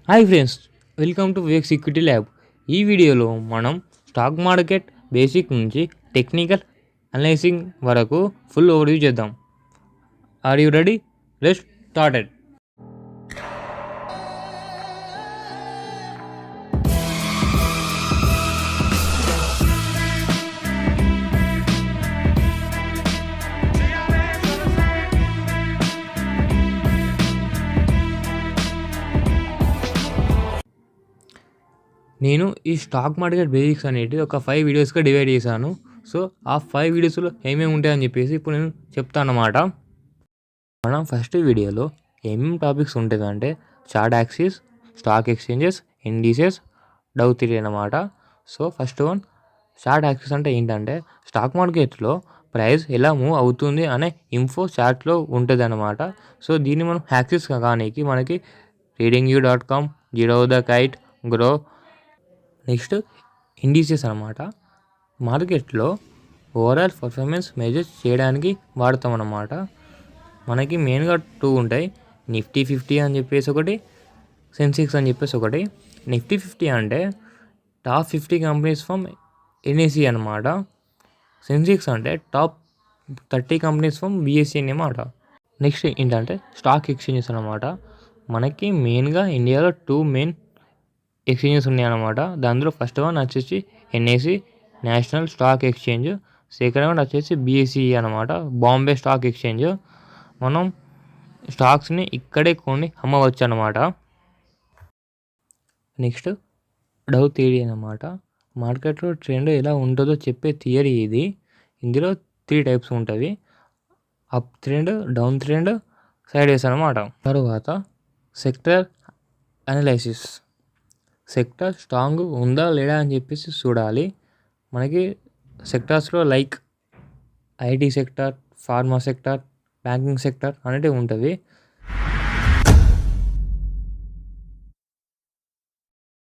Hi friends, welcome to Vivek equity lab. ఈ వీడియోలో మనం స్టాక్ మార్కెట్ బేసిక్ నుంచి టెక్నికల్ అనలైజింగ్ వరకు ఫుల్ ఓవర్వ్యూ చేద్దాం. Are you ready? Let's started. నేను ఈ స్టాక్ మార్కెట్ బేసిక్స్ అనేటివి ఒక 5 వీడియోస్గా డివైడ్ చేశాను. సో ఆ 5 వీడియోస్లో ఏమేమి ఉంటాయని చెప్పేసి ఇప్పుడు నేను చెప్తాను అన్నమాట. మనం ఫస్ట్ వీడియోలో ఏమేమి టాపిక్స్ ఉంటుందంటే chart axis, stock exchanges, indices, Dow theory అన్నమాట. So first one, chart axis అంటే ఏంటంటే స్టాక్ మార్కెట్లో ప్రైస్ ఎలా మూవ్ అవుతుంది అనే ఇన్ఫో చార్ట్లో ఉంటుంది అన్నమాట. సో దీన్ని మనం యాక్సిస్ కానీ మనకి readingyou.com, zero the kite, grow, next indices అనమాట. మార్కెట్లో ఓవరాల్ పర్ఫార్మెన్స్ మెజర్ చేయడానికి వాడతాం అన్నమాట. మనకి మెయిన్గా 2 ఉంటాయి, నిఫ్టీ 50 అని చెప్పేసి ఒకటి, సెన్సెక్స్ అని చెప్పేసి ఒకటి. నిఫ్టీ 50 అంటే టాప్ 50 కంపెనీస్ ఫ్రమ్ ఎన్ఎస్సి అనమాట. సెన్సెక్స్ అంటే టాప్ 30 కంపెనీస్ ఫ్రమ్ బిఎస్సి అన్నమాట. నెక్స్ట్ ఏంటంటే స్టాక్ ఎక్స్చేంజెస్ అనమాట. మనకి మెయిన్గా ఇండియాలో 2 మెయిన్ ఎక్స్చేంజెస్ ఉన్నాయన్నమాట. దాంట్లో ఫస్ట్ వన్ వచ్చేసి NAC, national stock exchange. Second one వచ్చేసి బిఎస్సి అనమాట, బాంబే స్టాక్ ఎక్స్చేంజ్. మనం స్టాక్స్ని ఇక్కడే కొని అమ్మవచ్చు అనమాట. నెక్స్ట్ డౌ థియరీ అనమాట. మార్కెట్లో ట్రెండ్ ఎలా ఉంటుందో చెప్పే థియరీ ఇది. ఇందులో 3 టైప్స్ ఉంటుంది, up trend, down trend, side వేస్ అనమాట. తర్వాత సెక్టర్ అనలైసిస్. సెక్టర్ స్ట్రాంగ్ ఉందా లేదా అని చెప్పేసి చూడాలి. మనకి సెక్టార్స్లో like IT sector, pharma sector, banking sector అనేటివి ఉంటుంది.